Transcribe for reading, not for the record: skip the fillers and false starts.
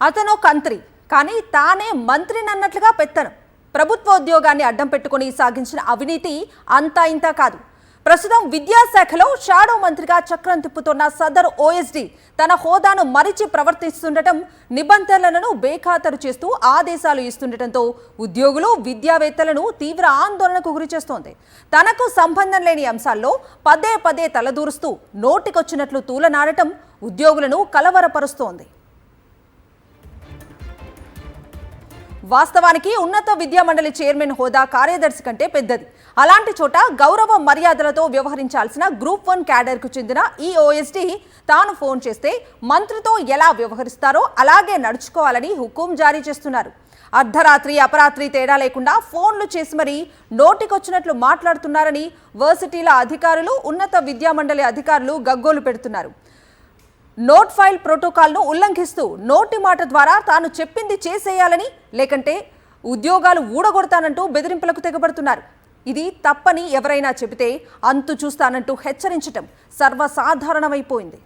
అతను కంత్రి, కానీ తానే మంత్రినన్నట్లుగా పెత్తనం. ప్రభుత్వ ఉద్యోగాన్ని అడ్డం పెట్టుకుని సాగించిన అవినీతి అంతా ఇంతా కాదు. ప్రస్తుతం విద్యాశాఖలో షాడో మంత్రిగా చక్రం తిప్పుతున్న సదరు ఓఎస్డీ తన హోదాను మరిచి ప్రవర్తిస్తుండటం, నిబంధనలను బేఖాతరు చేస్తూ ఆదేశాలు ఇస్తుండటంతో ఉద్యోగులు, విద్యావేత్తలను తీవ్ర ఆందోళనకు గురిచేస్తోంది. తనకు సంబంధం లేని అంశాల్లో పదే పదే తలదూరుస్తూ నోటికొచ్చినట్లు తూలనాడటం ఉద్యోగులను కలవరపరుస్తోంది. వాస్తవానికి ఉన్నత విద్యామండలి చైర్మన్ హోదా కార్యదర్శి కంటే పెద్దది. అలాంటి చోట గౌరవ మర్యాదలతో వ్యవహరించాల్సిన గ్రూప్ 1 క్యాడర్కు చెందిన ఈ ఓఎస్డీ తాను ఫోన్ చేస్తే మంత్రితో ఎలా వ్యవహరిస్తారో అలాగే నడుచుకోవాలని హుకుం జారీ చేస్తున్నారు. అర్ధరాత్రి అపరాత్రి తేడా లేకుండా ఫోన్లు చేసి మరీ నోటికొచ్చినట్లు మాట్లాడుతున్నారని వర్సిటీల అధికారులు, ఉన్నత విద్యామండలి అధికారులు గగ్గోలు పెడుతున్నారు. నోట్ ఫైల్ ప్రోటోకాల్ను ఉల్లంఘిస్తూ నోటి మాట ద్వారా తాను చెప్పింది చేసేయాలని, లేకంటే ఉద్యోగాలు ఊడగొడతానంటూ బెదిరింపులకు తెగబడుతున్నారు. ఇది తప్పని ఎవరైనా చెబితే అంతు చూస్తానంటూ హెచ్చరించటం సర్వసాధారణమైపోయింది.